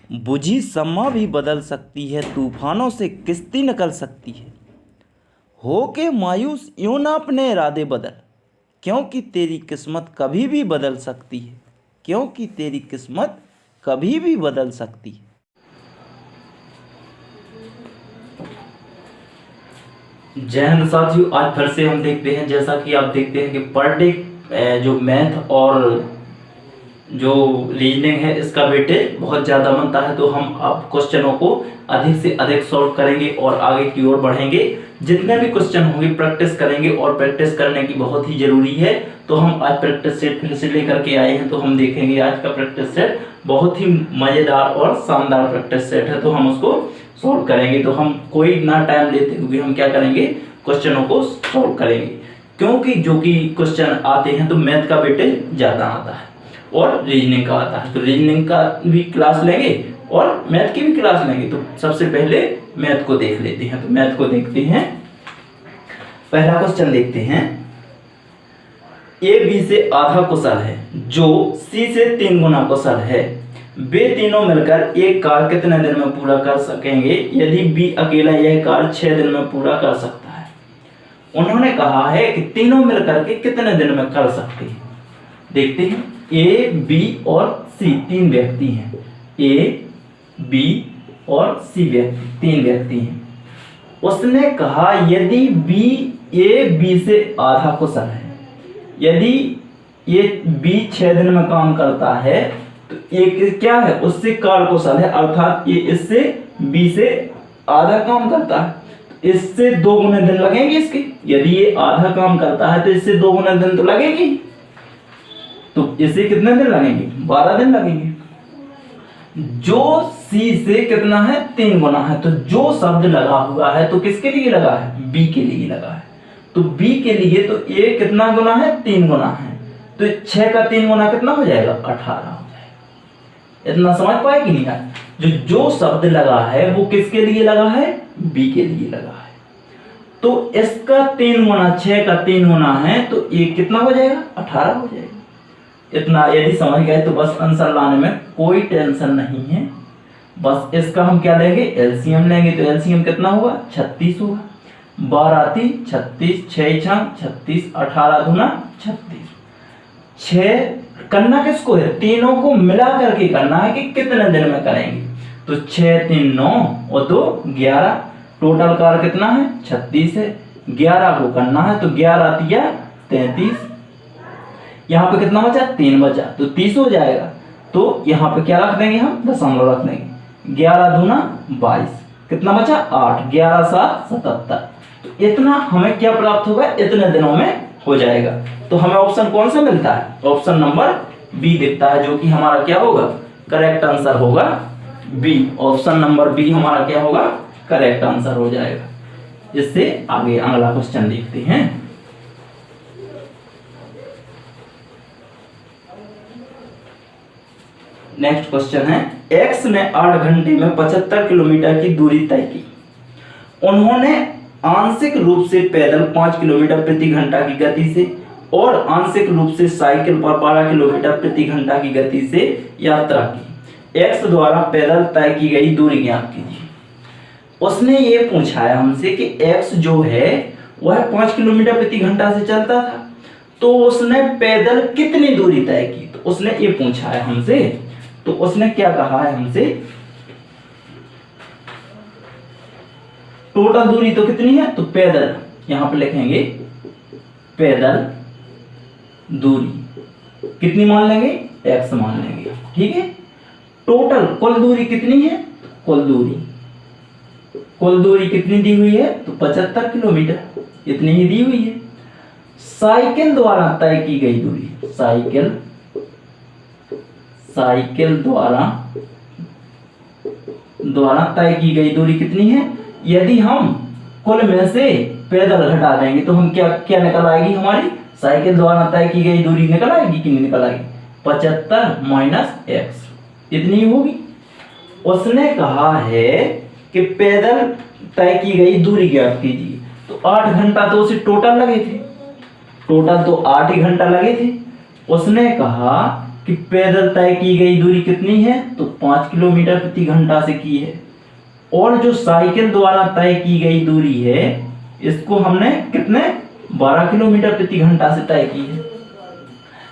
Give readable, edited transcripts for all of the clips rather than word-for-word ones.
बुझी शम्मा भी बदल सकती है, तूफानों से किश्ती निकल सकती है। हो के मायूस यूं ना अपने इरादे बदल, क्योंकि तेरी किस्मत कभी भी बदल सकती है, क्योंकि तेरी किस्मत कभी भी बदल सकती है। जय हिंद साथियों, आज फिर से हम देखते हैं, जैसा कि आप देखते हैं कि पर डे जो मैथ और जो रीजनिंग है इसका वेटेज बहुत ज़्यादा बनता है, तो हम अब क्वेश्चनों को अधिक से अधिक सॉल्व करेंगे और आगे की ओर बढ़ेंगे। जितने भी क्वेश्चन होंगे प्रैक्टिस करेंगे और प्रैक्टिस करने की बहुत ही ज़रूरी है। तो हम आज प्रैक्टिस सेट फिर से लेकर के आए हैं, तो हम देखेंगे आज का प्रैक्टिस सेट बहुत ही मज़ेदार और शानदार प्रैक्टिस सेट है, तो हम उसको सॉल्व करेंगे। तो हम कोई ना टाइम लेते हुए हम क्या करेंगे, क्वेश्चनों को सॉल्व करेंगे, क्योंकि जो कि क्वेश्चन आते हैं तो मैथ का वेटेज ज़्यादा आता है और रीजनिंग का आता है। तो रीजनिंग का भी क्लास लेंगे और मैथ की भी क्लास लेंगे। तो सबसे पहले मैथ को देख लेते हैं। तो मैथ को देखते हैं, पहला क्वेश्चन देखते हैं। ए बी से आधा कुशल है जो सी से 3 गुना कुशल है, वे तीनों मिलकर एक कार्य कितने दिन में पूरा कर सकेंगे यदि बी अकेला यह कार्य 6 दिन में पूरा कर सकता है। उन्होंने कहा है कि तीनों मिलकर के कितने दिन में कर सकते हैं। देखते हैं, ए बी और सी 3 व्यक्ति हैं। ए बी और सी व्यक्ति 3 व्यक्ति हैं। उसने कहा यदि बी ए बी से आधा कुशल है, यदि ये बी 6 दिन में काम करता है तो एक क्या है, उससे कार्य कुशल है, अर्थात ये इससे बी से आधा काम करता है, तो इससे 2 गुने दिन लगेंगे इसके। यदि ये आधा काम करता है तो इससे 2 गुने दिन तो लगेगी, तो इसे कितने दिन लगेंगे, 12 दिन लगेंगे। जो सी से कितना है, 3 गुना है, तो जो शब्द लगा हुआ है तो किसके लिए लगा है, बी के लिए लगा है। तो बी के लिए तो ए कितना गुना है, 3 गुना है, तो 6 का 3 गुना कितना हो जाएगा, 18 हो जाएगा। इतना समझ पाए कि नहीं है। जो शब्द लगा है वो किसके लिए लगा है, बी के लिए लगा है। तो इसका 3 गुना 6 का 3 गुना है तो ये कितना हो जाएगा, 18 हो जाएगा। इतना यदि समझ गए तो बस आंसर लाने में कोई टेंशन नहीं है। बस इसका हम क्या लेंगे, एलसीएम लेंगे। तो एलसीएम कितना होगा, 36 होगा। 12 3 36, 6 6 36, 18 दूना 36। 6 करना किसको है, तीनों को मिला करके करना है कि कितने दिन में करेंगे। तो 6 3 9 और 2 11, टोटल कार्य कितना है, 36 है। 11 को करना है तो 11 तिया 33, यहाँ पे कितना बचा, 3 बचा, तो 30 हो जाएगा। तो यहाँ पे क्या रख देंगे, हम दशमलव रख देंगे। 11 दूना 22, कितना बचा, 8, 11 7 77। तो इतना हमें क्या प्राप्त होगा, इतने दिनों में हो जाएगा। तो हमें ऑप्शन कौन सा मिलता है, ऑप्शन नंबर बी दिखता है, जो कि हमारा क्या होगा, करेक्ट आंसर होगा बी। ऑप्शन नंबर बी हमारा क्या होगा, करेक्ट आंसर हो जाएगा। इससे आगे अगला क्वेश्चन देखते हैं। नेक्स्ट क्वेश्चन है, एक्स ने 8 घंटे में 75 किलोमीटर की दूरी तय की। उन्होंने आंशिक रूप से पैदल 5 किलोमीटर प्रति घंटा की गति से और आंशिक रूप से साइकिल पर 12 किलोमीटर प्रति घंटा की गति से यात्रा की। एक्स द्वारा पैदल तय की गई दूरी ज्ञात कीजिए। उसने ये पूछा है हमसे कि एक्स जो है वह 5 किलोमीटर प्रति घंटा से चलता था, तो उसने पैदल कितनी दूरी तय की, तो उसने ये पूछा है हमसे। तो उसने क्या कहा है हमसे, टोटल दूरी तो कितनी है, तो पैदल, यहां पे लिखेंगे पैदल दूरी कितनी मान लेंगे, x मान लेंगे, ठीक है। टोटल कुल दूरी कितनी है, कुल दूरी कितनी दी हुई है, तो 75 किलोमीटर, इतनी ही दी हुई है। साइकिल द्वारा तय की गई दूरी, साइकिल द्वारा तय की गई दूरी कितनी है। यदि हम कुल में से पैदल घटा देंगे तो हम क्या निकल आएगी, हमारी साइकिल द्वारा तय की गई दूरी निकल आएगी कि नहीं निकल आएगी, 75 माइनस x, इतनी होगी। उसने कहा है कि पैदल तय की गई दूरी ज्ञात कीजिए। तो 8 घंटा तो उसे टोटल लगे थे, टोटल तो 8 ही घंटा लगे थे। उसने कहा कि पैदल तय की गई दूरी कितनी है, तो 5 किलोमीटर प्रति घंटा से की है, और जो साइकिल द्वारा तय की गई दूरी है इसको हमने कितने 12 किलोमीटर प्रति घंटा से तय की है।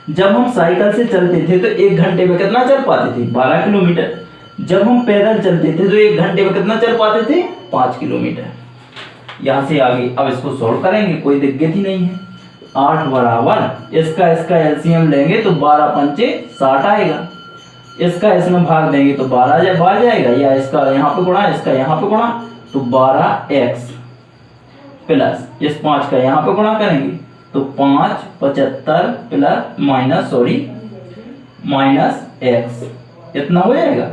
जब हम साइकिल से चलते थे तो 1 घंटे में कितना चल पाते थे, 12 किलोमीटर। जब हम पैदल चलते थे तो 1 घंटे में कितना चल पाते थे, 5 किलोमीटर। यहाँ से आगे अब इसको सॉल्व करेंगे, कोई दिक्कत ही नहीं है। 8 बराबर इसका एलसीएम लेंगे तो 12 पंचे 60 आएगा, इसका इसमें भाग देंगे तो 12 बार जाएगा, या इसका यहाँ पे गुणा इसका यहाँ पे गुणा तो 12x प्लस इस 5 का यहाँ पे गुणा करेंगे तो 5 75 प्लस माइनस x इतना हो जाएगा।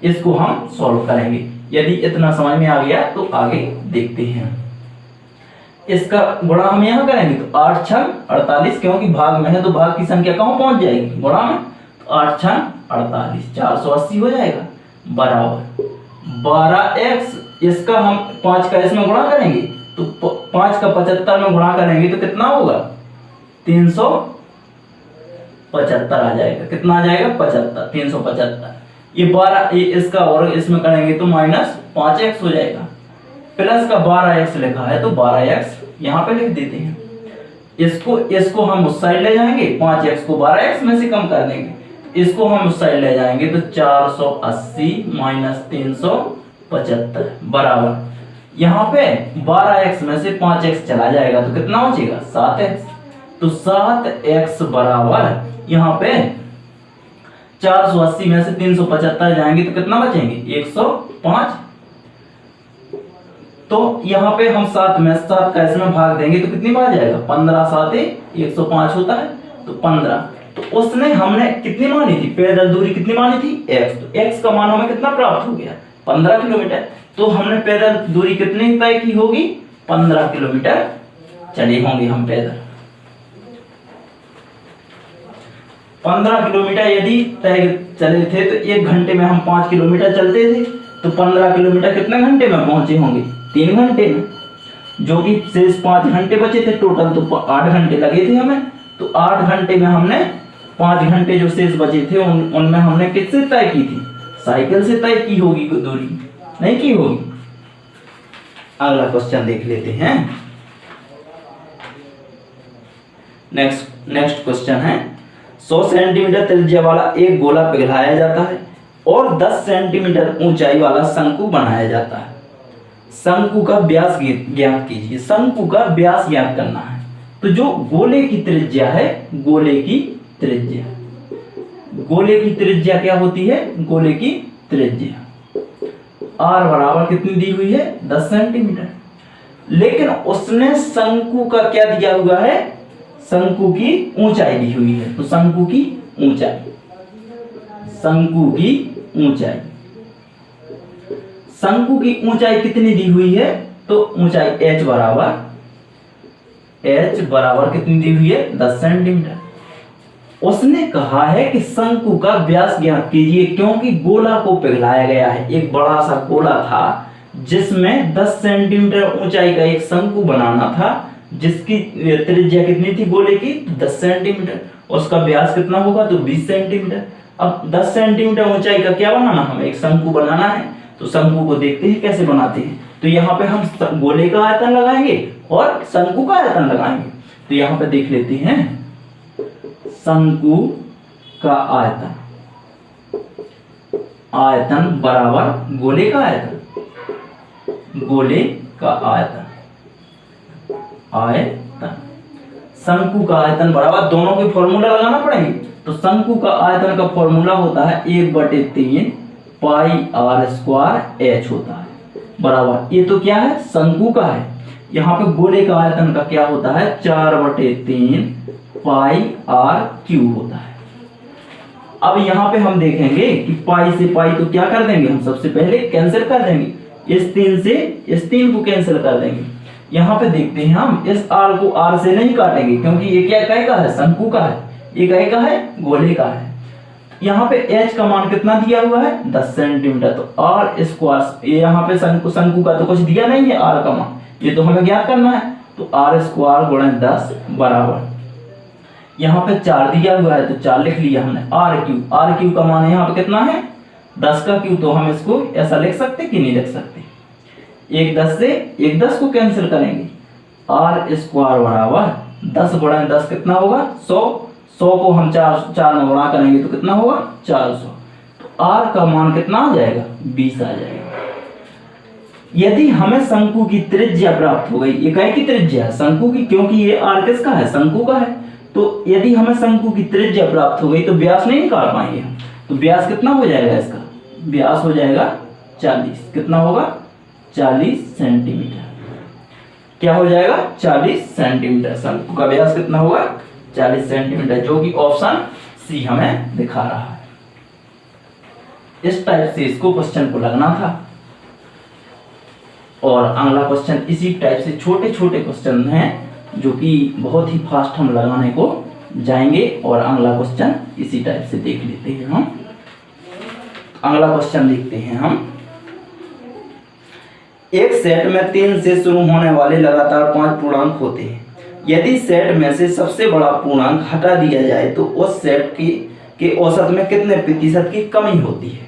इसको हम सॉल्व करेंगे। यदि इतना समझ में आ गया तो आगे देखते हैं। इसका गुणा हम यहाँ करेंगे तो 8 छंग 48, क्योंकि भाग में है तो भाग की संख्या कहाँ पहुंच जाएगी, गुणा में, तो 8 छंग 48 480 हो जाएगा, बराबर 12x। इसका हम 5 का इसमें गुणा करेंगे तो 5 का 75 में गुणा करेंगे तो कितना होगा, 375 आ जाएगा। कितना आ जाएगा, 75, 375। ये 12 इसका और इसमें करेंगे तो माइनस 5x हो जाएगा, प्लस का 12x लिखा है तो 12x यहाँ पे लिख देते हैं। इसको हम उस साइड ले जाएंगे, 5x को 12x में से कम कर देंगे, इसको हम उस साइड ले जाएंगे तो 480 माइनस 375 बराबर, यहाँ पे 12x में से 5x चला जाएगा तो कितना बचेगा, 7x। तो 7x बराबर यहाँ पे 480 में से 375 जाएंगे तो कितना बचेंगे, 105। तो यहाँ पे हम 7 में 7 का इसमें भाग देंगे तो कितनी बार जाएगा, 15 7 105 होता है तो 15। तो उसने हमने कितनी मानी थी, पैदल दूरी कितनी मानी थी, x। तो x का मान हमें कितना प्राप्त हो गया, 15 किलोमीटर। तो हमने पैदल दूरी कितनी तय की होगी, 15 किलोमीटर चले होंगे हम पैदल। 15 किलोमीटर यदि तय चले थे तो 1 घंटे में हम 5 किलोमीटर चलते थे, तो 15 किलोमीटर कितने घंटे में पहुंचे होंगे, 3 घंटे में, जो कि शेष 5 घंटे बचे थे। टोटल तो 8 घंटे लगे थे हमें, तो 8 घंटे में हमने 5 घंटे जो शेष बचे थे उनमें हमने किससे तय की थी, साइकिल से तय की होगी दूरी, नहीं की होगी। अगला क्वेश्चन देख लेते हैं। नेक्स्ट क्वेश्चन है, 100 सेंटीमीटर त्रिज्या वाला एक गोला पिघलाया जाता है और 10 सेंटीमीटर ऊंचाई वाला शंकु बनाया जाता है। शंकु का व्यास ज्ञात कीजिए। शंकु का व्यास ज्ञात करना है, तो जो गोले की त्रिज्या है, गोले की त्रिज्या क्या होती है, गोले की त्रिज्या r बराबर कितनी दी हुई है, 10 सेंटीमीटर। लेकिन उसने शंकु का क्या दिया हुआ है, शंकु की ऊंचाई दी हुई है। तो शंकु की ऊंचाई कितनी दी हुई है, तो ऊंचाई h बराबर कितनी दी हुई है, 10 सेंटीमीटर। उसने कहा है कि शंकु का व्यास ज्ञात कीजिए, क्योंकि गोला को पिघलाया गया है। एक बड़ा सा गोला था जिसमें 10 सेंटीमीटर ऊंचाई का एक शंकु बनाना था, जिसकी त्रिज्या कितनी थी गोले की, 10 सेंटीमीटर। उसका व्यास कितना होगा, तो 20 सेंटीमीटर। अब 10 सेंटीमीटर ऊंचाई का क्या बनाना, हमें एक शंकु बनाना है। तो शंकु को देखते हैं कैसे बनाते हैं। तो यहाँ पे हम गोले का आयतन लगाएंगे और शंकु का आयतन लगाएंगे। तो यहाँ पे देख लेते हैं, शंकु का आयतन बराबर गोले का आयतन, शंकु का आयतन बराबर, दोनों के फॉर्मूला लगाना पड़ेंगे। तो शंकु का आयतन का फॉर्मूला होता है 1/3 पाई r स्क्वायर h होता है, बराबर। ये तो क्या है, शंकु का है। यहाँ पे गोले का आयतन का क्या होता है, 4/3 पाई r क्यूब होता है। अब यहाँ पे हम देखेंगे कि पाई से पाई तो क्या कर देंगे, हम सबसे पहले कैंसिल कर देंगे, इस 3 से इस 3 को कैंसिल कर देंगे। यहाँ पे देखते हैं हम इस r को r से नहीं काटेंगे, क्योंकि ये क्या काय का है, शंकु का है, ये काय का है, गोले का है। यहाँ पे h का मान कितना दिया हुआ है, 10 सेंटीमीटर। तो r स्क्वायर, ये यहाँ पे शंकु का तो कुछ दिया नहीं है r का मान, ये तो हमें ज्ञात करना है। तो r स्क्वायर गुणा 10 बराबर, यहाँ पे 4 दिया हुआ है तो 4 लिख लिया हमने। आर क्यू का मान यहाँ पे कितना है 10 का क्यू, तो हम इसको ऐसा लिख सकते कि नहीं लिख सकते। 1 10 से 1 10 को कैंसिल करेंगे, आर स्क्वायर बराबर 10 गुणा 10 कितना होगा 100। 100 को हम 4 में गुणा करेंगे तो कितना होगा 400। तो आर का मान कितना आ जाएगा 20 आ जाएगा। यदि हमें शंकु की त्रिज्या प्राप्त हो गई, इकाई की त्रिज्या है शंकु की, क्योंकि ये आर किसका है शंकु का है, तो यदि हमें शंकु की त्रिज्या प्राप्त हो गई तो व्यास नहीं निकाल पाएंगे हम। तो व्यास कितना हो जाएगा इसका, व्यास हो जाएगा 40। कितना होगा 40 सेंटीमीटर। क्या हो जाएगा 40 सेंटीमीटर। शंकु का व्यास कितना होगा 40 सेंटीमीटर, जो कि ऑप्शन सी हमें दिखा रहा है। इस टाइप से इसको क्वेश्चन को लगना था। और अगला क्वेश्चन इसी टाइप से छोटे छोटे क्वेश्चन हैं जो कि बहुत ही फास्ट हम लगाने को जाएंगे, और अगला क्वेश्चन इसी टाइप से देख लेते हैं हम। अगला क्वेश्चन देखते हैं हम। एक सेट में 3 से शुरू होने वाले लगातार 5 पूर्णांक होते हैं। यदि सेट में से सबसे बड़ा पूर्णांक हटा दिया जाए तो उस सेट के औसत में कितने प्रतिशत की कमी होती है।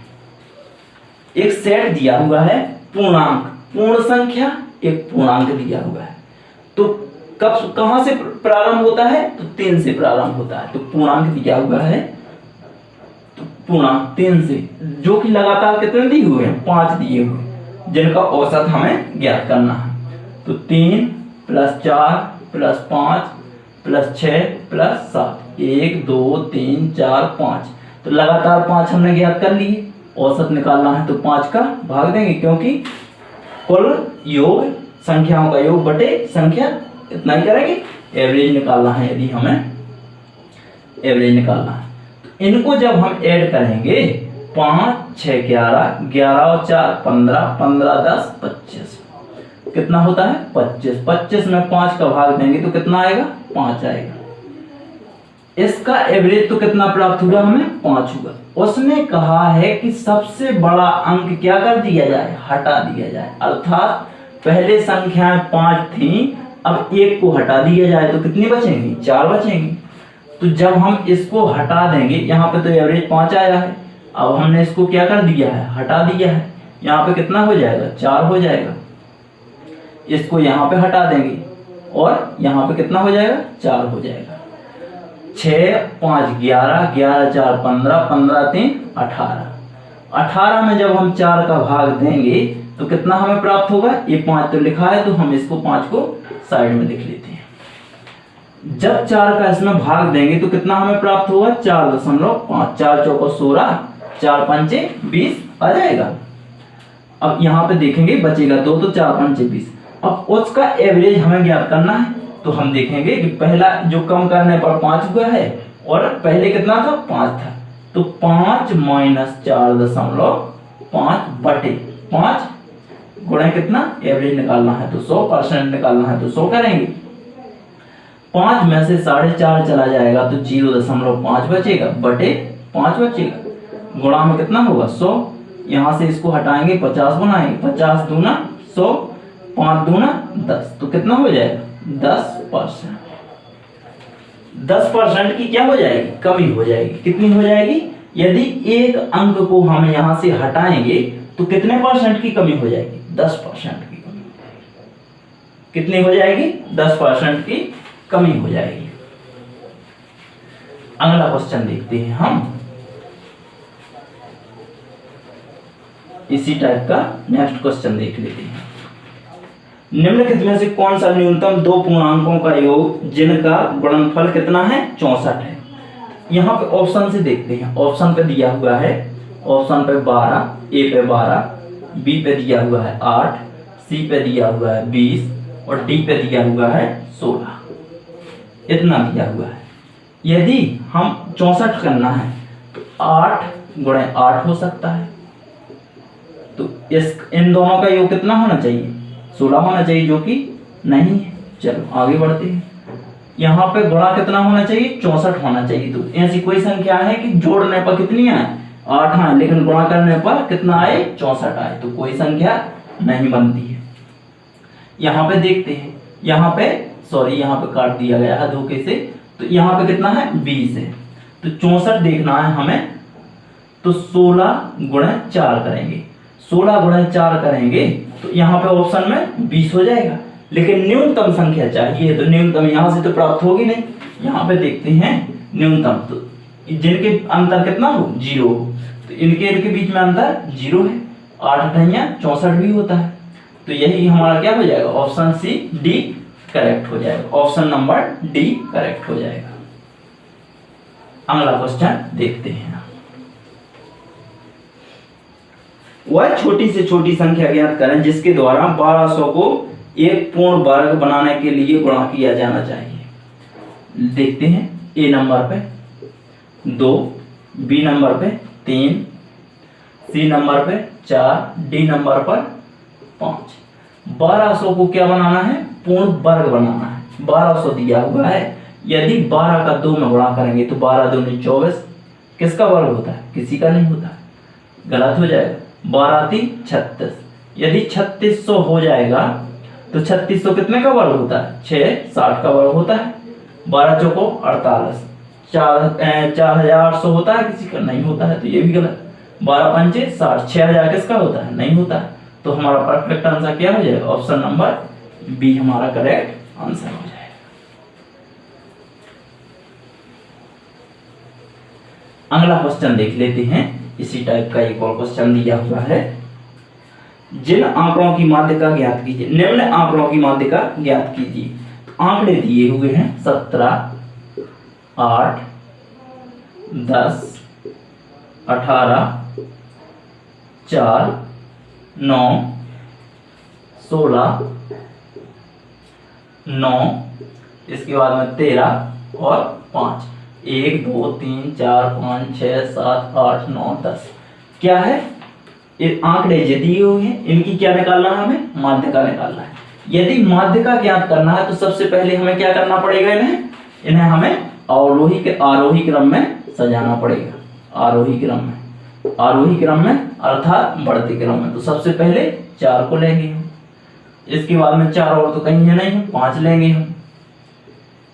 एक सेट दिया हुआ है, पूर्णांक पूर्ण संख्या एक पूर्णांक दिया हुआ है, तो कहां से प्रारंभ होता है तो 3 से प्रारंभ होता है। तो पूर्णांक दिया हुआ है, तो पूर्णांक 3 से, जो कि लगातार कितने दिए हुए हैं 5 दिए हुए, जिनका औसत हमें ज्ञात करना है। तो 3 + 4 + 5 + 6 + 7, 1 2 3 4 5। तो लगातार 5 हमने ज्ञात कर लिए। औसत निकालना है तो 5 का भाग देंगे, क्योंकि कुल योग संख्याओं का योग बटे संख्या इतना ही करेंगे। एवरेज निकालना है, यदि हमें एवरेज निकालना है तो इनको जब हम ऐड करेंगे 5 6 11, 11 और 4 15, 15 10 25, कितना होता है 25। 25 में 5 का भाग देंगे तो कितना आएगा 5 आएगा। इसका एवरेज तो कितना प्राप्त हुआ हमें 5 हुआ। उसने कहा है कि सबसे बड़ा अंक क्या कर दिया जाए हटा दिया जाए, अर्थात पहले संख्याएं 5 थी, अब 1 को हटा दिया जाए तो कितनी बचेंगी 4 बचेंगी। तो जब हम इसको हटा देंगे, यहाँ पे तो एवरेज 5 आया है, अब हमने इसको क्या कर दिया है हटा दिया है, यहाँ पे कितना हो जाएगा 4 हो जाएगा। इसको यहाँ पे हटा देंगे और यहाँ पे कितना हो जाएगा 4 हो जाएगा। 6 5 11, 11 4 15, 15 3 18। 18 में जब हम 4 का भाग देंगे तो कितना हमें प्राप्त होगा, ये 5 तो लिखा है तो हम इसको 5 को साइड में लिख लेते हैं। जब 4 का इसमें भाग देंगे तो कितना हमें प्राप्त होगा 4.5, 4 चौको 16, 4 पंचे 20 आ जाएगा। अब यहाँ पे देखेंगे बचेगा 2, तो 4 पंचे 20। अब उसका एवरेज हमें ज्ञात करना है, तो हम देखेंगे कि पहला जो कम करने पर 5 हुआ है और पहले कितना था 5 था, तो 5 - 4.5 बटे 5 गुणे कितना एवरेज निकालना है तो 100% निकालना है तो 100 करेंगे। 5 में से 4.5 चला जाएगा तो 0.5 बचेगा बटे 5 बचेगा, गुणा में कितना होगा 100। यहाँ से इसको हटाएंगे 50 बनाएंगे, 50 दूना 100, 5 दूना 10, तो कितना हो जाएगा 10%। 10% की क्या हो जाएगी कमी हो जाएगी। कितनी हो जाएगी, यदि एक अंक को हम यहां से हटाएंगे तो कितने % की कमी हो जाएगी 10% की कमी। कितनी हो जाएगी 10% की कमी हो जाएगी। अगला क्वेश्चन देखते हैं हम, इसी टाइप का नेक्स्ट क्वेश्चन देख लेते हैं। निम्नलिखित में से कौन सा न्यूनतम 2 पूर्णांकों का योग जिनका गुणनफल कितना है 64 है। यहाँ पे ऑप्शन से देखते हैं। ऑप्शन पे दिया हुआ है, ऑप्शन पे 12, ए पे 12, बी पे दिया हुआ है 8, सी पे दिया हुआ है 20 और डी पे दिया हुआ है 16। इतना दिया हुआ है। यदि हम 64 करना है तो 8 गुणे 8 हो सकता है, तो इन दोनों का योग कितना होना चाहिए 16 होना चाहिए, जो कि नहीं है। चलो आगे बढ़ते हैं। यहाँ पे गुणा कितना होना चाहिए 64 होना चाहिए। तो ऐसी कोई संख्या है कि जोड़ने पर कितनी आए 8 आए, लेकिन गुणा करने पर कितना आए 64 आए, तो कोई संख्या नहीं बनती है। यहाँ पे देखते हैं, यहाँ पे काट दिया गया है धोखे से, तो यहाँ पे कितना है 20 है, तो 64 देखना है हमें, तो 16 गुणे 4 करेंगे। 16 गुणे 4 करेंगे तो यहाँ पे ऑप्शन में 20 हो जाएगा, लेकिन न्यूनतम संख्या चाहिए, तो न्यूनतम यहाँ से तो प्राप्त होगी नहीं। यहाँ पे देखते हैं न्यूनतम, तो जिनके अंतर कितना हो 0 हो, तो इनके बीच में अंतर 0 है। 8 64 भी होता है, तो यही हमारा क्या हो जाएगा, ऑप्शन सी डी करेक्ट हो जाएगा, ऑप्शन नंबर डी करेक्ट हो जाएगा। अगला क्वेश्चन देखते हैं। वह छोटी से छोटी संख्या ज्ञात करें जिसके द्वारा 1200 को एक पूर्ण वर्ग बनाने के लिए गुणा किया जाना चाहिए। देखते हैं, ए नंबर पे 2, बी नंबर पे 3, सी नंबर पे 4, डी नंबर पर 5। 1200 को क्या बनाना है, पूर्ण वर्ग बनाना है। 1200 दिया हुआ है, यदि 12 का 2 में गुणा करेंगे तो 12 दूनी 24, किसका वर्ग होता है, किसी का नहीं होता है, गलत हो जाएगा। 12 3 36, यदि 3600 हो जाएगा तो 3600 कितने का वर्ग होता है, 60 का वर्ग होता है। 12 चौको 48, 4800 होता है, किसी का नहीं होता है, तो ये भी गलत। 12 पंचे 60, 6000 किसका होता है, नहीं होता है। तो हमारा परफेक्ट आंसर क्या हो जाएगा, ऑप्शन नंबर बी हमारा करेक्ट आंसर हो जाएगा। अगला क्वेश्चन देख लेते हैं, इसी टाइप का एक और क्वेश्चन दिया हुआ है। जिन आंकड़ों की माध्यिका ज्ञात कीजिए, निम्न आंकड़ों की माध्यिका ज्ञात कीजिए। तो आंकड़े दिए हुए हैं 17, 8, 10, 18, 4, 9, 16, 9, इसके बाद में 13 और 5। 1 2 3 4 5 6 7 8 9 10। क्या है, ये आंकड़े जो दिए हुए हैं, इनकी क्या निकालना है, हमें माध्यिका निकालना है। यदि माध्यिका ज्ञात करना है तो सबसे पहले हमें क्या करना पड़ेगा, इन्हें हमें आरोही क्रम में सजाना पड़ेगा। आरोही क्रम में अर्थात बढ़ते क्रम में। तो सबसे पहले 4 को लेंगे हम, इसके बाद में 4 और तो कहीं है नहीं, 5 लेंगे हम,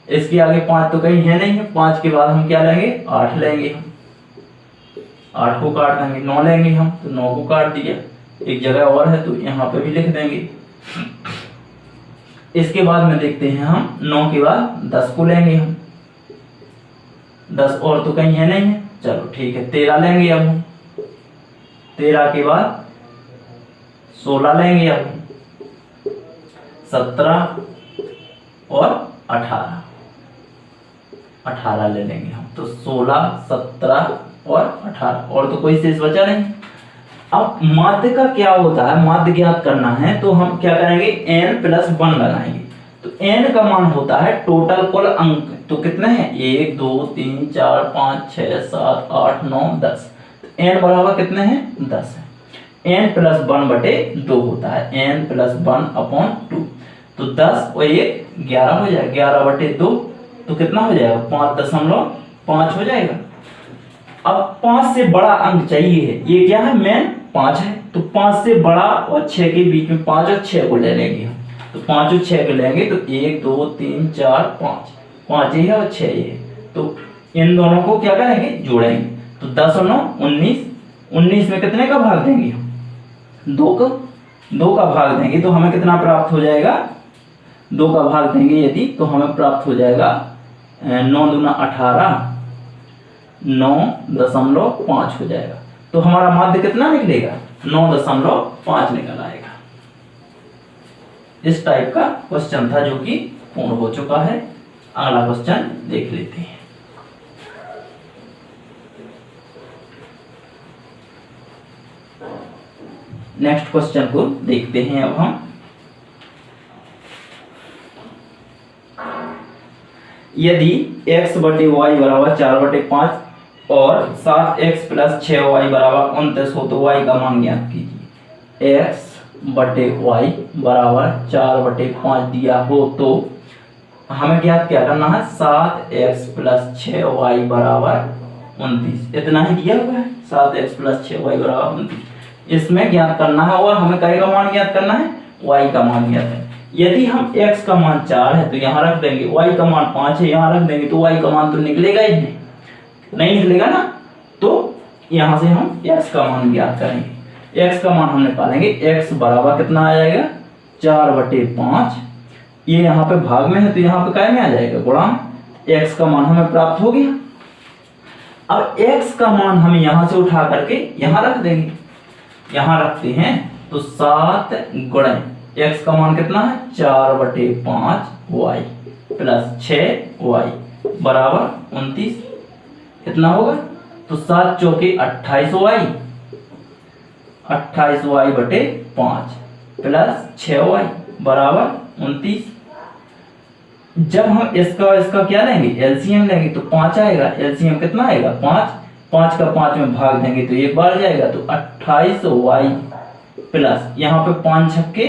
इसके आगे 5 तो कहीं है नहीं है, 5 के बाद हम क्या लेंगे, 8 लेंगे हम, 8 को काट देंगे, 9 लेंगे हम, तो 9 को काट दिया। एक जगह और है तो यहाँ पे भी लिख देंगे। इसके बाद में देखते हैं हम 9 के बाद 10 को लेंगे हम, 10 और तो कहीं है नहीं है, चलो ठीक है 13 लेंगे अब हम, 13 के बाद 16 लेंगे अब हम, 17 और 18 ले लेंगे हम। तो 16 17 और 18 और तो कोई शेष बचा नहीं। अब माध्य का क्या होता है, माध्य ज्ञात करना है तो हम क्या करेंगे, n+1 लगाएंगे। तो n का मान होता है टोटल कुल अंक, तो कितने हैं 1 2 3 4 5 6 7 8 9 10। तो n बराबर कितने हैं 10 है। n+1/2 होता है, n+1/2। तो 10 और 1 11 हो जाएगा, 11/2 तो कितना हो जाएगा 5.5 हो जाएगा। अब 5 से बड़ा अंक चाहिए, ये क्या है मेन 5 है, तो 5 से बड़ा और 6 के बीच में 5 और 6 को ले लेंगे हम। तो 5 और 6 को लेंगे तो 1 2 3 4 5, 5 ये है और 6 ये है, तो इन दोनों को क्या करेंगे जोड़ेंगे। तो 10 और 9 19, 19 में कितने का भाग देंगे हम, 2 का भाग देंगे तो हमें कितना प्राप्त हो जाएगा, 2 का भाग देंगे यदि तो हमें प्राप्त हो जाएगा 9 दूना 18, 9.5 हो जाएगा। तो हमारा माध्य कितना निकलेगा 9.5 निकल आएगा। इस टाइप का क्वेश्चन था जो कि पूर्ण हो चुका है। अगला क्वेश्चन देख लेते हैं। नेक्स्ट क्वेश्चन को देखते हैं अब हम। यदि x/y बराबर 4/5 और 7x + 6y बराबर 29 हो तो y का मान ज्ञात कीजिए। x/y बराबर 4/5 दिया हो तो हमें ज्ञात क्या करना है, 7x + 6y बराबर 29, इतना ही दिया हुआ है, 7x + 6y बराबर 29 इसमें ज्ञात करना है। और हमें क्या का मान ज्ञात करना है, y का मान ज्ञात है। यदि हम x का मान 4 है तो यहाँ रख देंगे, y का मान 5 है यहाँ रख देंगे, तो y का मान तो निकलेगा ही नहीं निकलेगा ना। तो यहाँ से हम x का मान ज्ञात करेंगे। x का मान हम निकालेंगे, x बराबर कितना आ जाएगा 4/5। ये यहाँ पे भाग में है तो यहाँ पे काय में आ जाएगा गुणा, x का मान हमें प्राप्त हो गया। अब x का मान हम यहाँ से उठा करके यहाँ रख देंगे, यहाँ रखते हैं तो 7 गुणे x का मान कितना है 4/5y प्लस 6y बराबर 29। कितना होगा तो 7 चौके 28y 28y/5 प्लस 6y बराबर 29। जब हम इसका क्या लेंगे एलसीएम लेंगे तो 5 आएगा। एलसीएम कितना आएगा 5, 5 का 5 में भाग देंगे तो एक बार जाएगा, तो 28y प्लस यहाँ पे 5 छक्के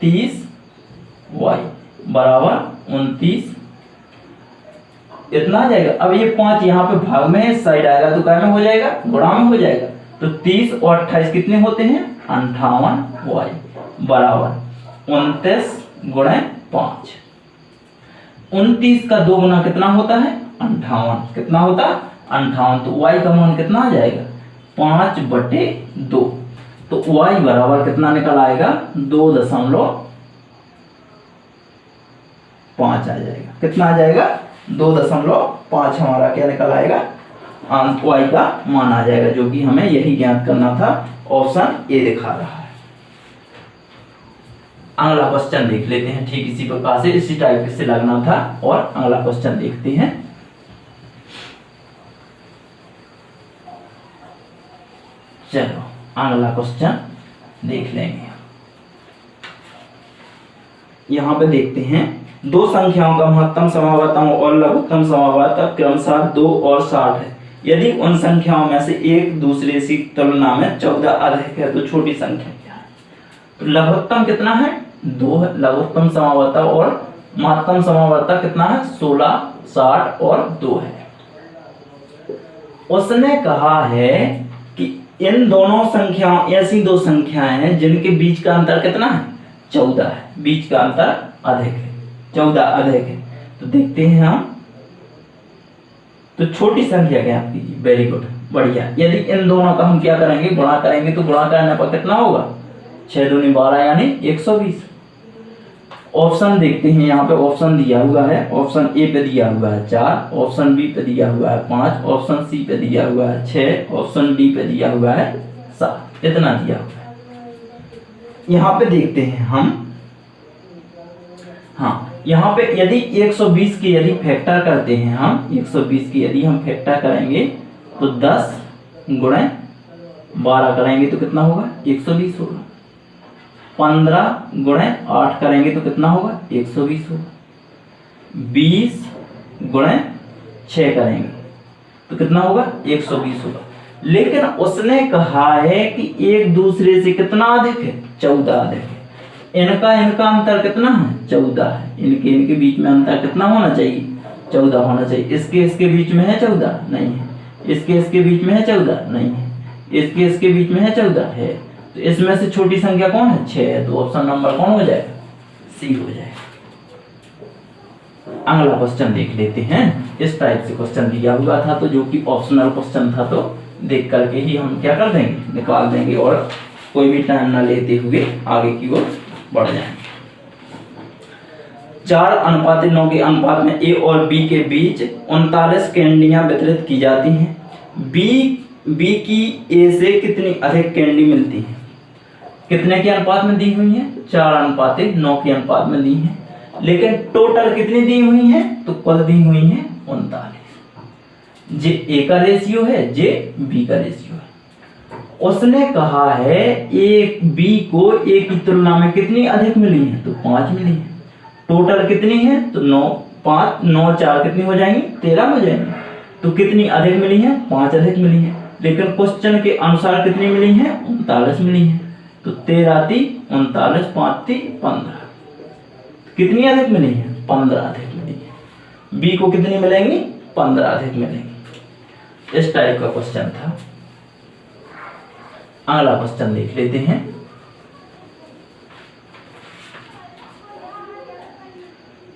30y बराबर 29। इतना आ जाएगा। अब ये 5 यहाँ पे भाग में है, साइड आएगा तो क्या में हो जाएगा गुणा में हो जाएगा। तो 30 और 28 कितने होते हैं 58y बराबर 29 गुणे 5। 29 का 2 गुना कितना होता है 58। कितना होता है 58। तो y का मान कितना आ जाएगा 5/2। तो y बराबर कितना निकल आएगा 2.5 आ जाएगा। कितना आ जाएगा 2.5 हमारा क्या निकल आएगा y का मान आ जाएगा, जो कि हमें यही ज्ञात करना था। ऑप्शन ए दिखा रहा है। अगला क्वेश्चन देख लेते हैं, ठीक इसी प्रकार से इसी टाइप से लगना था। और अगला क्वेश्चन देखते हैं। चलो अगला क्वेश्चन देख लेंगे। यहां पे देखते हैं, दो संख्याओं का महत्तम समावर्तक और लघुत्तम समावर्तक क्रमशः 2 और 60 है। यदि उन संख्याओं में से एक दूसरे की तुलना में 14 अधिक है तो छोटी संख्या क्या है। तो लघुत्तम कितना है 2 है, लघुत्तम समावर्तक, और महत्तम समावर्तक कितना है 16, 60 और 2 है। उसने कहा है कि इन दोनों संख्याओं, ऐसी दो संख्याएं हैं जिनके बीच का अंतर कितना है 14 है, बीच का अंतर अधिक है, 14 अधिक है। तो देखते हैं हम, तो छोटी संख्या ज्ञात कीजिए। वेरी गुड, बढ़िया। यदि इन दोनों का हम क्या करेंगे गुणा करेंगे, तो गुणा करने पर कितना होगा 6 दूनी 12 यानी 120। ऑप्शन देखते हैं, यहाँ पे ऑप्शन दिया हुआ है। ऑप्शन ए पे दिया हुआ है 4, ऑप्शन बी पे दिया हुआ है 5, ऑप्शन सी पे दिया हुआ है 6, ऑप्शन डी पे दिया हुआ है 7। इतना दिया हुआ है। यहाँ पे देखते हैं हम, हाँ यहाँ पे यदि 120 के यदि फैक्टर करते हैं हम, 120 की यदि हम फैक्टर करेंगे तो 10 गुणे 12 करेंगे तो कितना होगा 120 होगा। 15 गुणे 8 करेंगे तो कितना होगा 120 होगा। 20 गुणे 6 करेंगे तो कितना होगा 120 होगा। लेकिन उसने कहा है कि एक दूसरे से कितना अधिक है 14 अधिक है। इनका अंतर कितना है 14 है। इनके बीच में अंतर कितना होना चाहिए 14 होना चाहिए। इसके बीच में है 14 नहीं है, इसके बीच में है 14 नहीं है, इसके बीच में है 14 है। तो इसमें से छोटी संख्या कौन है 6 है। तो ऑप्शन नंबर कौन हो जाएगा सी हो जाएगा। अगला क्वेश्चन देख लेते हैं। इस टाइप से क्वेश्चन दिया हुआ था, तो जो कि ऑप्शनल क्वेश्चन था, तो देख करके ही हम क्या कर देंगे निकाल देंगे, और कोई भी टाइम ना लेते हुए आगे की ओर बढ़ जाएंगे। 4:9 के अनुपात में ए और बी के बीच 39 कैंडियां वितरित की जाती हैं। बी की ए से कितनी अधिक कैंडी मिलती है। कितने के अनुपात में दी हुई है 4:9 के अनुपात में दी है। लेकिन टोटल कितनी दी हुई है, तो कुल दी हुई है 39। जे ए का रेशियो है, जे बी का रेशियो है। उसने कहा है एक बी को ए की तुलना में कितनी अधिक मिली है, तो 5 मिली है। टोटल कितनी है, तो 9, 5, 9, 4 कितनी हो जाएंगी 13 हो जाएंगी। तो कितनी अधिक मिली है 5 अधिक मिली है। लेकिन क्वेश्चन के अनुसार कितनी मिली है 39 मिली है। तो 13 × 39, 5 × 15 कितनी अधिक मिली है 15 अधिक मिली है। बी को कितनी मिलेंगी 15 अधिक मिलेंगी। इस टाइप का क्वेश्चन था। अगला क्वेश्चन देख लेते हैं।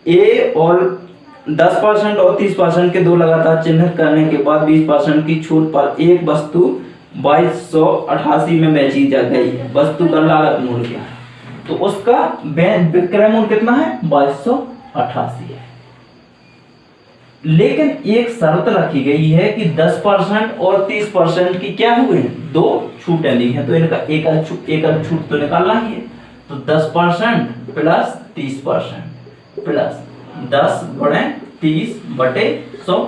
ए और 10% और 30% के दो लगातार चिन्हित करने के बाद 20% की छूट पर एक वस्तु 2288 में बेची जा गई है। वस्तु का लागत मूल्य क्या है? तो उसका विक्रय मूल्य कितना है? 2288 है। लेकिन एक शर्त रखी गई है कि 10% और 30% की क्या हुई है? दो छूटें दी हैं, तो इनका एक छूट तो निकालना ही है। तो 10% प्लस 30% प्लस 10 गुणे 30 बटे 100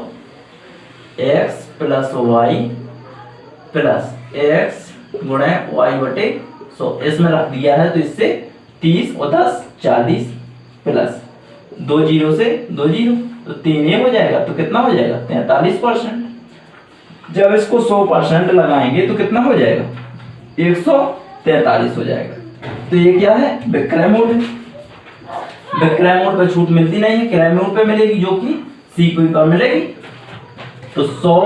x plus y plus x गुणे वाई बटे 100 इसमें रख दिया है। तो इससे 30 और 10 40 प्लस 2 जीरो से 2 जीरो, तो 3 ये हो जाएगा। तो कितना हो जाएगा? 43%। जब इसको 100% लगाएंगे तो कितना हो जाएगा? 143 हो जाएगा। तो ये क्या है? विक्रय मूल्य। विक्रय मूल्य पे छूट मिलती नहीं है, क्रय मूल्य पे मिलेगी, जो कि सीपी पर मिलेगी। तो 100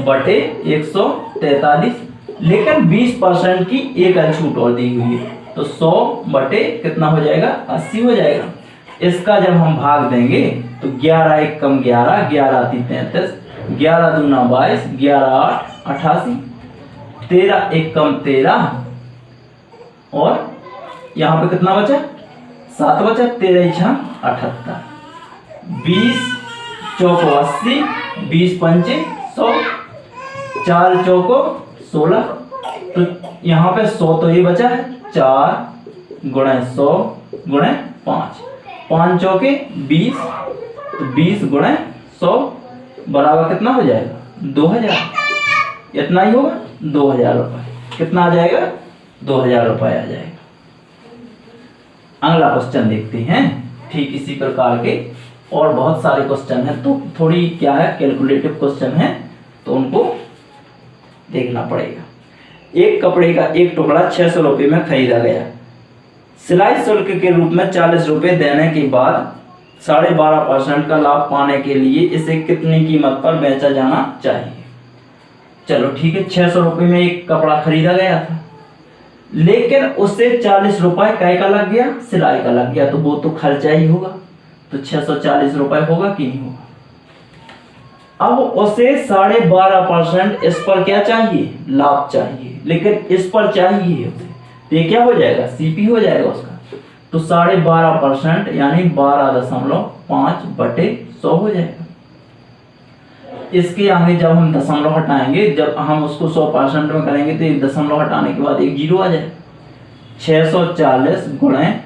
बटे 143, लेकिन 20% की एक छूट और दी हुई है। तो 100 बटे कितना हो जाएगा? 80 हो जाएगा। इसका जब हम भाग देंगे तो 11 एक कम 11, 11 आती 33, 11 दूना 22, 11 8 88, 13 एक कम 13, और यहाँ पे कितना बचा? 7 बचा, 13 6 78, 20 चौको 80, 20 पंचे 100, 4 चौको 16। तो यहाँ पे 100 तो ये बचा है, 4 गुणे 100 गुणे 5, 5 चौके 20, तो 20 गुणे 100 बराबर कितना हो जाएगा? 2000। इतना ही होगा, 2000 रुपये। कितना आ जाएगा? 2000 रुपये आ जाएगा। अगला क्वेश्चन देखते हैं। ठीक इसी प्रकार के और बहुत सारे क्वेश्चन हैं, तो थोड़ी क्या है, कैलकुलेटिव क्वेश्चन है, तो उनको देखना पड़ेगा। एक कपड़े का एक टुकड़ा 600 रुपये में खरीदा गया। सिलाई शुल्क के रूप में 40 रुपये देने के बाद 12.5% का लाभ पाने के लिए इसे कितनी कीमत पर बेचा जाना चाहिए? चलो ठीक है, 600 रुपये में एक कपड़ा खरीदा गया था, लेकिन उससे 40 रुपये कै का लग गया? सिलाई का लग गया। तो वो तो खर्चा ही होगा। तो 640 रुपये होगा कि नहीं होगा? अब उसे 12.5% इस पर क्या चाहिए? लाभ चाहिए, लेकिन इस पर चाहिए उसे, तो ये क्या हो जाएगा? सीपी हो जाएगा उसका। तो 12.5% यानी 12.5 बटे 100 हो जाएगा। इसके आगे जब हम दशमलव हटाएंगे, जब हम उसको 100% में करेंगे तो एक दशमलव हटाने के बाद एक जीरो आ जाएगा। 640 गुणे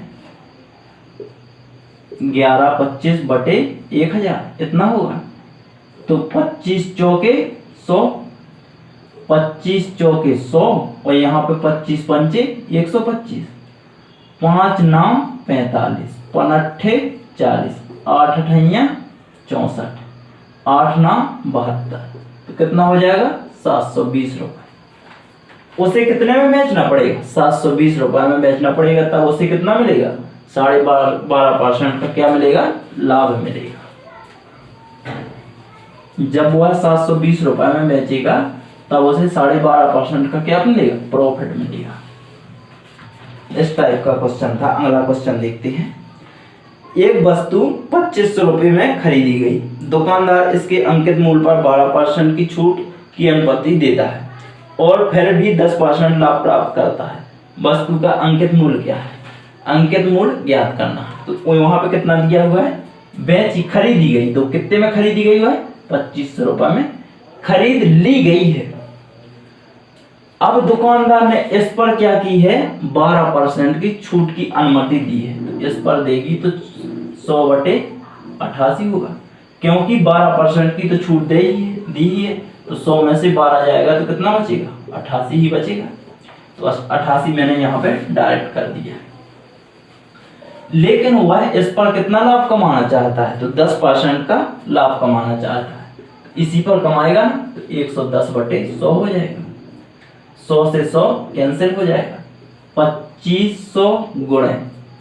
1125 बटे 1000 इतना होगा। तो 25 चौके 100, 25 चौके 100, और यहाँ पे 25 पंचे 125, 5 नाम 45, 5 अट्ठे 40, 8 अठैया 64, 8 नाम 72, तो कितना हो जाएगा? 720 रुपये। उसे कितने में बेचना पड़ेगा? 720 रुपये में बेचना पड़ेगा। तब उसे कितना मिलेगा? 12.5% का क्या मिलेगा? लाभ मिलेगा। जब वह 720 रुपये में बेचेगा तब उसे 12.5% का क्या मिलेगा? प्रॉफिट मिलेगा। इस टाइप का क्वेश्चन था। अगला क्वेश्चन देखते हैं। एक वस्तु 2500 रुपये में खरीदी गई। दुकानदार इसके अंकित मूल्य पर 12% की छूट की अनुमति देता है और फिर भी 10% लाभ प्राप्त करता है। वस्तु का अंकित मूल्य क्या है? अंकित मूल्य ज्ञात करना। तो वहां पे कितना दिया हुआ है? बेची खरीदी गई, तो कितने में खरीदी गई हुआ है? 2500 रुपये में खरीद ली गई है। अब दुकानदार ने इस पर क्या की है? 12% की छूट की अनुमति दी है। तो इस पर देगी तो 100 बटे 88 होगा, क्योंकि 12% की तो छूट दी ही है। तो 100 में से 12 जाएगा तो कितना बचेगा? 88 ही बचेगा। तो 88 मैंने यहाँ पे डायरेक्ट कर दिया। लेकिन वह इस पर कितना लाभ कमाना चाहता है? तो 10% का लाभ कमाना चाहता है। इसी पर कमाएगा ना, तो 110 बटे 100 हो जाएगा। 100 से 100 कैंसिल हो जाएगा। 2500 गुणे,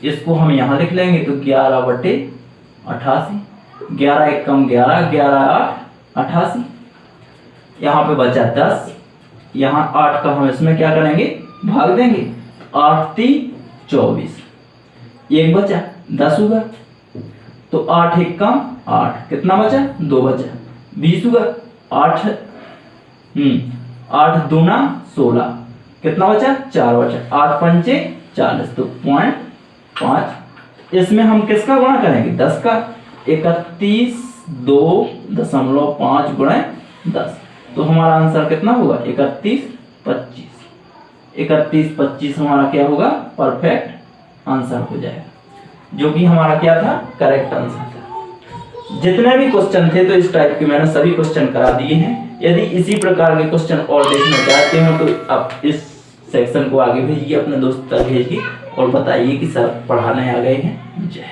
इसको हम यहाँ लिख लेंगे तो 11 बटे 88, 11 एक कम 11, 11 8 88, यहाँ पे बचा 10, यहाँ 8 का हम इसमें क्या करेंगे? भाग देंगे। 8 3 24, एक बचा 10 होगा। तो 8 1 8, कितना बचा? 2 बचा। 20 हुआ। 8 8 दूना 16, कितना बचा? 4 बचा। 8 पंचे 40, तो 0.5। इसमें हम किसका गुणा करेंगे? 10 का। 31 2.5 गुणे 10, तो हमारा आंसर कितना होगा? 31 25। 31 25 हमारा क्या होगा? परफेक्ट आंसर हो जाएगा, जो कि हमारा क्या था? करेक्ट आंसर था। जितने भी क्वेश्चन थे तो इस टाइप के मैंने सभी क्वेश्चन करा दिए हैं। यदि इसी प्रकार के क्वेश्चन और देखना चाहते हो तो आप इस सेक्शन को आगे भेजिए, अपने दोस्त तक भेजिए और बताइए कि सर पढ़ाने आ गए हैं। जय